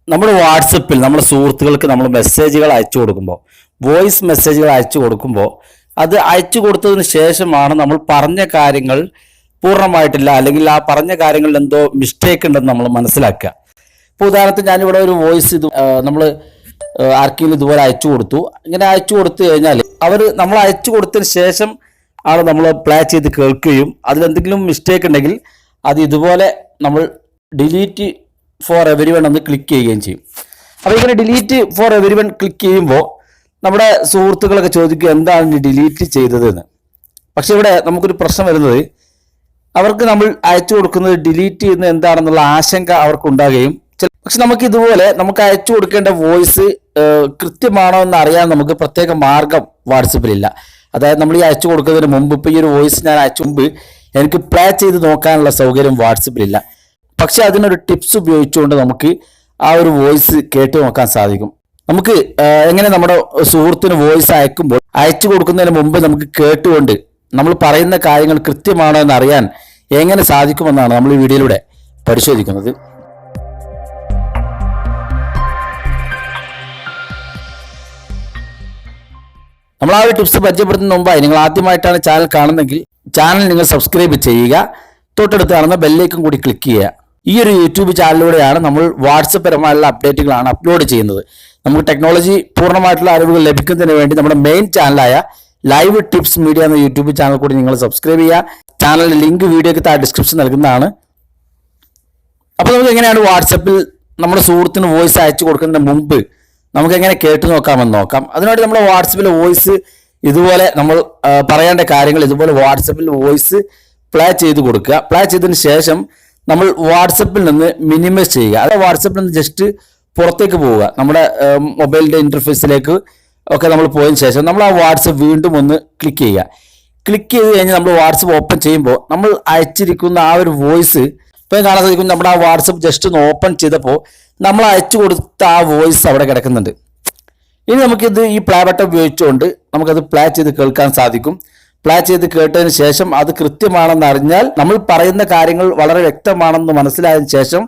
നമ്മുടെ വാട്സപ്പിൽ നമ്മുടെ സുഹൃത്തുക്കൾക്ക് നമ്മൾ മെസ്സേജുകൾ അയച്ചു കൊടുക്കുമ്പോൾ, വോയിസ് മെസ്സേജുകൾ അയച്ചു കൊടുക്കുമ്പോൾ, അത് അയച്ചു കൊടുത്തതിന് ശേഷമാണ് നമ്മൾ പറഞ്ഞ കാര്യങ്ങൾ പൂർണ്ണമായിട്ടില്ല, അല്ലെങ്കിൽ ആ പറഞ്ഞ കാര്യങ്ങളിൽ എന്തോ മിസ്റ്റേക്ക് ഉണ്ടെന്ന് നമ്മൾ മനസ്സിലാക്കുക. ഇപ്പോൾ ഉദാഹരണത്തിന് ഞാനിവിടെ ഒരു വോയിസ് നമ്മൾ ആർക്കെങ്കിലും ഇതുപോലെ അയച്ചു കൊടുത്തു. ഇങ്ങനെ അയച്ചു കൊടുത്തു കഴിഞ്ഞാൽ നമ്മൾ അയച്ചു കൊടുത്തതിന് ശേഷം ആണ് നമ്മൾ പ്ലേ ചെയ്ത് കേൾക്കുകയും അതിലെന്തെങ്കിലും മിസ്റ്റേക്ക് ഉണ്ടെങ്കിൽ അത് ഇതുപോലെ നമ്മൾ ഡിലീറ്റ് ഫോർ എവരി വൺ എന്ന് ക്ലിക്ക് ചെയ്യുകയും ചെയ്യും. അപ്പോൾ ഇങ്ങനെ delete for every one click ചെയ്യുമ്പോൾ നമ്മുടെ സുഹൃത്തുക്കളൊക്കെ ചോദിക്കുക എന്താണ് ഡിലീറ്റ് ചെയ്തതെന്ന്. പക്ഷെ ഇവിടെ നമുക്കൊരു പ്രശ്നം വരുന്നത്, അവർക്ക് നമ്മൾ അയച്ചു കൊടുക്കുന്നത് ഡിലീറ്റ് ചെയ്യുന്നത് എന്താണെന്നുള്ള ആശങ്ക അവർക്കുണ്ടാകുകയും, പക്ഷെ നമുക്ക് ഇതുപോലെ നമുക്ക് അയച്ചു കൊടുക്കേണ്ട വോയിസ് കൃത്യമാണോ എന്ന് അറിയാൻ നമുക്ക് പ്രത്യേക മാർഗം വാട്സപ്പിലില്ല. അതായത് നമ്മൾ ഈ അയച്ചു കൊടുക്കുന്നതിന് മുമ്പ്, ഇപ്പോൾ ഈ ഒരു വോയിസ് ഞാൻ അയച്ചു മുമ്പ് എനിക്ക് പ്ലേ ചെയ്ത് നോക്കാനുള്ള സൗകര്യം വാട്സപ്പിലില്ല. പക്ഷെ അതിനൊരു ടിപ്സ് ഉപയോഗിച്ചുകൊണ്ട് നമുക്ക് ആ ഒരു വോയിസ് കേട്ട് നോക്കാൻ സാധിക്കും. നമുക്ക് എങ്ങനെ നമ്മുടെ സുഹൃത്തിന് വോയിസ് അയക്കുമ്പോൾ അയച്ചു കൊടുക്കുന്നതിന് മുമ്പ് നമുക്ക് കേട്ടുകൊണ്ട് നമ്മൾ പറയുന്ന കാര്യങ്ങൾ കൃത്യമാണോ എന്ന് അറിയാൻ എങ്ങനെ സാധിക്കുമെന്നാണ് നമ്മൾ ഈ വീഡിയോയിലൂടെ പരിശോധിക്കുന്നത്. നമ്മൾ ആ ഒരു ടിപ്സ് പരിചയപ്പെടുത്തുന്ന മുമ്പായി നിങ്ങൾ ആദ്യമായിട്ടാണ് ചാനൽ കാണുന്നതെങ്കിൽ ചാനൽ നിങ്ങൾ സബ്സ്ക്രൈബ് ചെയ്യുക, തൊട്ടടുത്ത് കാണുന്ന ബെല്ലേക്കും കൂടി ക്ലിക്ക് ചെയ്യുക. ഈ ഒരു യൂട്യൂബ് ചാനലിലൂടെയാണ് നമ്മൾ വാട്സപ്പ് പരമായുള്ള അപ്ഡേറ്റുകളാണ് അപ്ലോഡ് ചെയ്യുന്നത്. നമുക്ക് ടെക്നോളജി പൂർണ്ണമായിട്ടുള്ള അറിവുകൾ ലഭിക്കുന്നതിന് വേണ്ടി നമ്മുടെ മെയിൻ ചാനലായ ലൈവ് ടിപ്സ് മീഡിയ എന്ന യൂട്യൂബ് ചാനൽ കൂടി നിങ്ങൾ സബ്സ്ക്രൈബ് ചെയ്യുക. ചാനലിന്റെ ലിങ്ക് വീഡിയോക്ക് താഴെ ഡിസ്ക്രിപ്ഷൻ നൽകുന്നതാണ്. അപ്പോൾ നമുക്ക് എങ്ങനെയാണ് വാട്സപ്പിൽ നമ്മുടെ സുഹൃത്തിന് വോയിസ് അയച്ചു കൊടുക്കുന്നതിന് മുമ്പ് നമുക്ക് എങ്ങനെ കേട്ടു നോക്കാമെന്ന് നോക്കാം. അതിനുവേണ്ടി നമ്മൾ വാട്സപ്പിൽ വോയിസ് ഇതുപോലെ നമ്മൾ പറയേണ്ട കാര്യങ്ങൾ ഇതുപോലെ വാട്സപ്പിൽ വോയിസ് പ്ലേ ചെയ്ത് കൊടുക്കുക. പ്ലേ ചെയ്തതിന് ശേഷം നമ്മൾ വാട്സപ്പിൽ നിന്ന് മിനിമൈസ് ചെയ്യുക. അതായത് വാട്സപ്പിൽ നിന്ന് ജസ്റ്റ് പുറത്തേക്ക് പോവുക. നമ്മുടെ മൊബൈലിൻ്റെ ഇൻ്റർഫേസിലേക്ക് ഒക്കെ നമ്മൾ പോയതിന് ശേഷം നമ്മൾ ആ വാട്സപ്പ് വീണ്ടും ഒന്ന് ക്ലിക്ക് ചെയ്യുക. ക്ലിക്ക് ചെയ്ത് കഴിഞ്ഞാൽ നമ്മൾ വാട്സപ്പ് ഓപ്പൺ ചെയ്യുമ്പോൾ നമ്മൾ അയച്ചിരിക്കുന്ന ആ ഒരു വോയിസ് ഇപ്പം കാണാൻ സാധിക്കും. നമ്മുടെ ആ വാട്സപ്പ് ജസ്റ്റ് ഒന്ന് ഓപ്പൺ ചെയ്തപ്പോൾ നമ്മൾ അയച്ചു കൊടുത്ത ആ വോയിസ് അവിടെ കിടക്കുന്നുണ്ട്. ഇനി നമുക്കിത് ഈ പ്ലേ ബട്ടൺ ഉപയോഗിച്ചുകൊണ്ട് നമുക്കത് പ്ലേ ചെയ്ത് കേൾക്കാൻ സാധിക്കും. പ്ലേ ചെയ്ത് കേട്ടതിന് ശേഷം അത് കൃത്യമാണെന്ന് അറിഞ്ഞാൽ, നമ്മൾ പറയുന്ന കാര്യങ്ങൾ വളരെ വ്യക്തമാണെന്ന് മനസ്സിലായതിനു ശേഷം,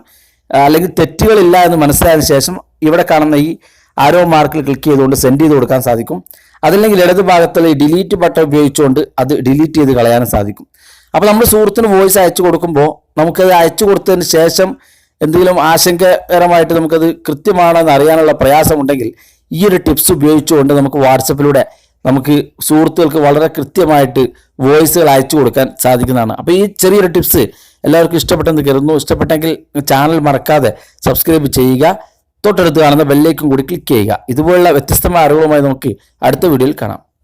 അല്ലെങ്കിൽ തെറ്റുകളില്ല എന്ന് മനസ്സിലായതിനു ശേഷം ഇവിടെ കാണുന്ന ഈ ആരോ മാർക്കിൽ ക്ലിക്ക് ചെയ്തുകൊണ്ട് സെൻഡ് ചെയ്ത് കൊടുക്കാൻ സാധിക്കും. അതല്ലെങ്കിൽ ഇടത് ഭാഗത്തുള്ള ഈ ഡിലീറ്റ് ബട്ടൺ ഉപയോഗിച്ചുകൊണ്ട് അത് ഡിലീറ്റ് ചെയ്ത് കളയാനും സാധിക്കും. അപ്പോൾ നമ്മൾ സുഹൃത്തിന് വോയിസ് അയച്ചു കൊടുക്കുമ്പോൾ നമുക്കത് അയച്ചു കൊടുത്തതിന് ശേഷം എന്തെങ്കിലും ആശങ്കകരമായിട്ട് നമുക്കത് കൃത്യമാണെന്ന് അറിയാനുള്ള പ്രയാസമുണ്ടെങ്കിൽ ഈ ഒരു ടിപ്സ് ഉപയോഗിച്ചുകൊണ്ട് നമുക്ക് വാട്സപ്പിലൂടെ നമുക്ക് സുഹൃത്തുക്കൾക്ക് വളരെ കൃത്യമായിട്ട് വോയിസുകൾ അയച്ചു കൊടുക്കാൻ സാധിക്കുന്നതാണ്. അപ്പോൾ ഈ ചെറിയൊരു ടിപ്സ് എല്ലാവർക്കും ഇഷ്ടപ്പെട്ടെന്ന് കരുതുന്നു. ഇഷ്ടപ്പെട്ടെങ്കിൽ ചാനൽ മറക്കാതെ സബ്സ്ക്രൈബ് ചെയ്യുക, തൊട്ടടുത്ത് കാണുന്ന ബെല്ലേക്കും കൂടി ക്ലിക്ക് ചെയ്യുക. ഇതുപോലുള്ള വ്യത്യസ്തമായ അറിവുകളുമായി നമുക്ക് അടുത്ത വീഡിയോയിൽ കാണാം.